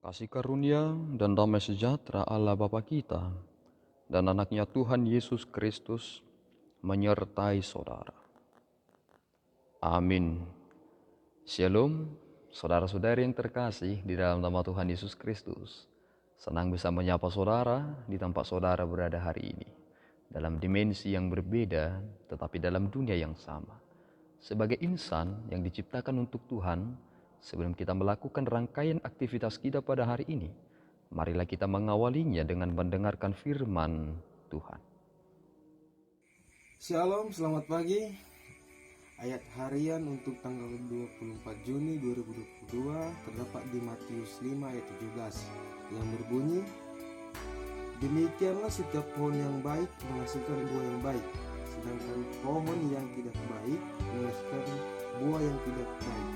Kasih karunia dan damai sejahtera Allah Bapa kita dan anaknya Tuhan Yesus Kristus menyertai saudara. Amin. Shalom, saudara-saudari yang terkasih di dalam nama Tuhan Yesus Kristus. Senang bisa menyapa saudara di tempat saudara berada hari ini. Dalam dimensi yang berbeda tetapi dalam dunia yang sama. Sebagai insan yang diciptakan untuk Tuhan, sebelum kita melakukan rangkaian aktivitas kita pada hari ini, marilah kita mengawalinya dengan mendengarkan firman Tuhan. Shalom, selamat pagi. Ayat harian untuk tanggal 24 Juni 2022 terdapat di Matius 5 ayat 17 yang berbunyi, demikianlah setiap pohon yang baik menghasilkan buah yang baik, sedangkan pohon yang tidak baik menghasilkan buah yang tidak baik.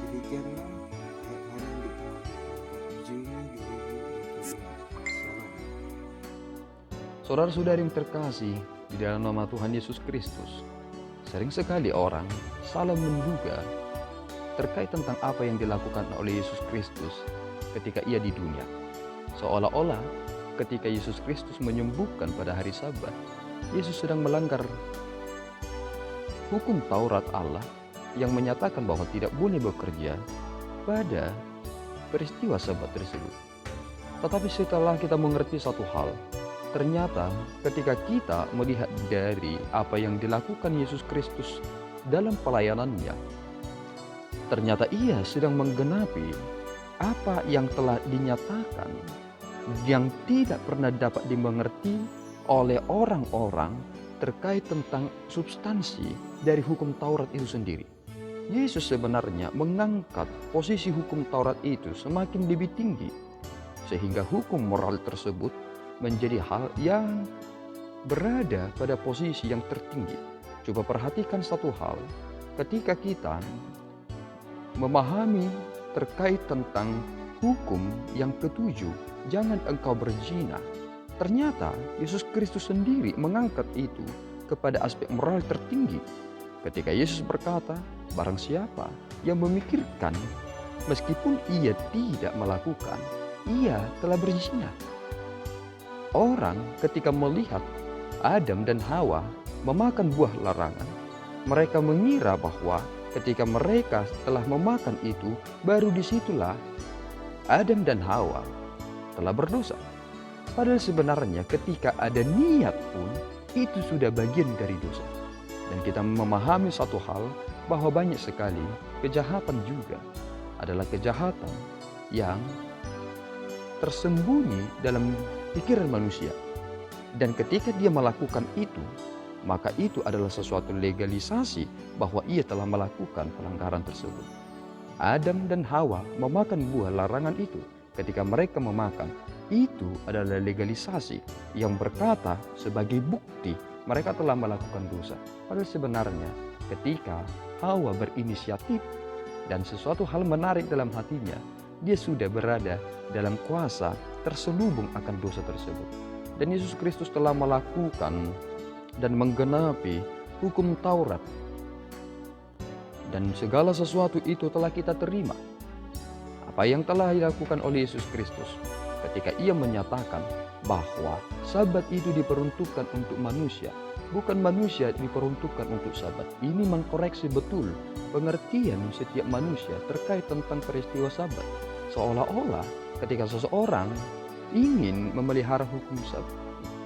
Demikianlah ayat harian di tanggal 24 Juni 2022. Shalom. Saudara-saudari yang terkasih di dalam nama Tuhan Yesus Kristus, sering sekali orang salah menduga terkait tentang apa yang dilakukan oleh Yesus Kristus ketika ia di dunia. Seolah-olah ketika Yesus Kristus menyembuhkan pada hari Sabat, Yesus sedang melanggar hukum Taurat Allah yang menyatakan bahwa tidak boleh bekerja pada peristiwa Sabat tersebut. Tetapi setelah kita mengerti satu hal, ternyata ketika kita melihat dari apa yang dilakukan Yesus Kristus dalam pelayanannya, ternyata ia sedang menggenapi apa yang telah dinyatakan yang tidak pernah dapat dimengerti oleh orang-orang terkait tentang substansi dari hukum Taurat itu sendiri. Yesus sebenarnya mengangkat posisi hukum Taurat itu semakin lebih tinggi, sehingga hukum moral tersebut menjadi hal yang berada pada posisi yang tertinggi. Coba perhatikan satu hal, ketika kita memahami terkait tentang hukum yang ketujuh, jangan engkau berzina. Ternyata Yesus Kristus sendiri mengangkat itu kepada aspek moral tertinggi. Ketika Yesus berkata, barang siapa yang memikirkan meskipun ia tidak melakukan, ia telah berzina. Orang ketika melihat Adam dan Hawa memakan buah larangan, mereka mengira bahwa ketika mereka telah memakan itu, baru disitulah Adam dan Hawa telah berdosa. Padahal sebenarnya ketika ada niat pun, itu sudah bagian dari dosa. Dan kita memahami satu hal, bahwa banyak sekali kejahatan juga adalah kejahatan yang tersembunyi dalam pikiran manusia. Dan ketika dia melakukan itu, maka itu adalah sesuatu legalisasi bahwa ia telah melakukan pelanggaran tersebut. Adam dan Hawa memakan buah larangan itu. Ketika mereka memakan, itu adalah legalisasi yang berkata sebagai bukti mereka telah melakukan dosa. Padahal sebenarnya ketika Hawa berinisiatif dan sesuatu hal menarik dalam hatinya, dia sudah berada dalam kuasa terselubung akan dosa tersebut. Dan Yesus Kristus telah melakukan dan menggenapi hukum Taurat. Dan segala sesuatu itu telah kita terima. Apa yang telah dilakukan oleh Yesus Kristus ketika ia menyatakan bahwa Sabat itu diperuntukkan untuk manusia, bukan manusia diperuntukkan untuk Sabat. Ini mengkoreksi betul pengertian setiap manusia terkait tentang peristiwa Sabat. Seolah-olah ketika seseorang ingin memelihara hukum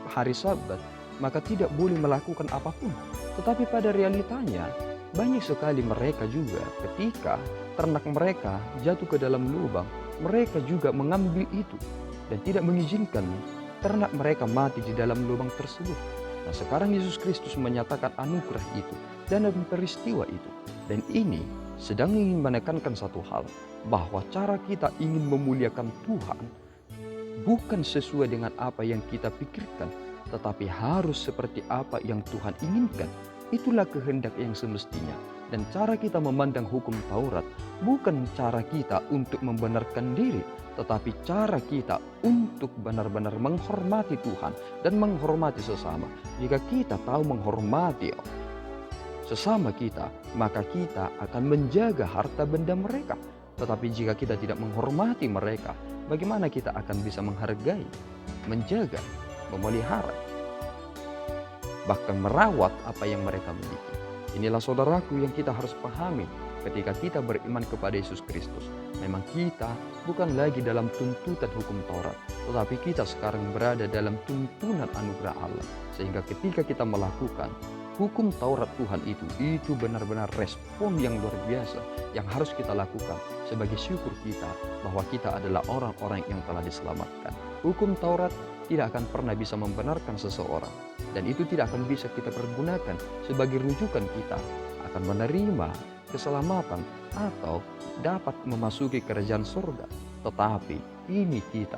hari Sabat, maka tidak boleh melakukan apapun. Tetapi pada realitanya, banyak sekali mereka juga ketika ternak mereka jatuh ke dalam lubang, mereka juga mengambil itu dan tidak mengizinkan ternak mereka mati di dalam lubang tersebut. Nah, sekarang Yesus Kristus menyatakan anugerah itu dan dalam peristiwa itu. Dan ini sedang ingin menekankan satu hal, bahwa cara kita ingin memuliakan Tuhan bukan sesuai dengan apa yang kita pikirkan, tetapi harus seperti apa yang Tuhan inginkan. Itulah kehendak yang semestinya. Dan cara kita memandang hukum Taurat bukan cara kita untuk membenarkan diri, tetapi cara kita untuk benar-benar menghormati Tuhan dan menghormati sesama. Jika kita tahu menghormati sesama kita, maka kita akan menjaga harta benda mereka. Tetapi jika kita tidak menghormati mereka, bagaimana kita akan bisa menghargai, menjaga, memelihara, bahkan merawat apa yang mereka miliki? Inilah saudaraku yang kita harus pahami ketika kita beriman kepada Yesus Kristus. Memang kita bukan lagi dalam tuntutan hukum Taurat, tetapi kita sekarang berada dalam tuntunan anugerah Allah. Sehingga ketika kita melakukan hukum Taurat Tuhan itu benar-benar respon yang luar biasa yang harus kita lakukan sebagai syukur kita bahwa kita adalah orang-orang yang telah diselamatkan. Hukum Taurat tidak akan pernah bisa membenarkan seseorang, dan itu tidak akan bisa kita pergunakan sebagai rujukan kita akan menerima keselamatan atau dapat memasuki kerajaan surga. Tetapi ini kita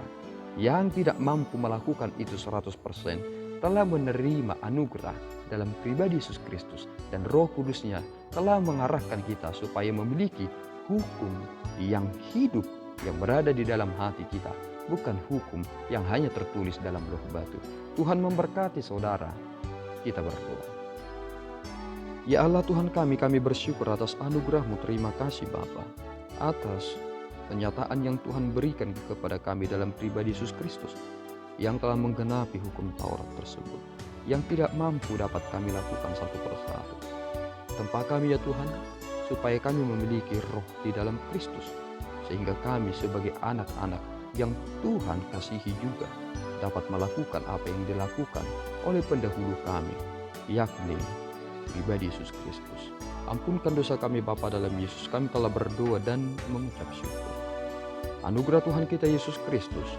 yang tidak mampu melakukan itu 100% telah menerima anugerah dalam pribadi Yesus Kristus, dan Roh Kudus-Nya telah mengarahkan kita supaya memiliki hukum yang hidup yang berada di dalam hati kita, bukan hukum yang hanya tertulis dalam loh batu. Tuhan memberkati saudara. Kita berdoa. Ya Allah Tuhan kami bersyukur atas anugerah-Mu. Terima kasih Bapa atas penyataan yang Tuhan berikan kepada kami dalam pribadi Yesus Kristus yang telah menggenapi hukum Taurat tersebut, yang tidak mampu dapat kami lakukan satu persatu. Tempah kami ya Tuhan, supaya kami memiliki roh di dalam Kristus, sehingga kami sebagai anak-anak yang Tuhan kasihi juga dapat melakukan apa yang dilakukan oleh pendahulu kami, yakni pribadi Yesus Kristus. Ampunkan dosa kami Bapa dalam Yesus, kami telah berdoa dan mengucap syukur. Anugerah Tuhan kita Yesus Kristus,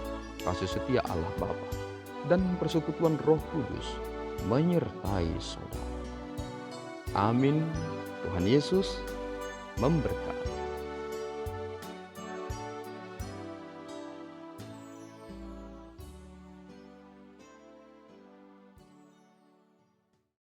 kasih setia Allah Bapa, dan persekutuan Roh Kudus menyertai saudara. Amin. Tuhan Yesus memberkati.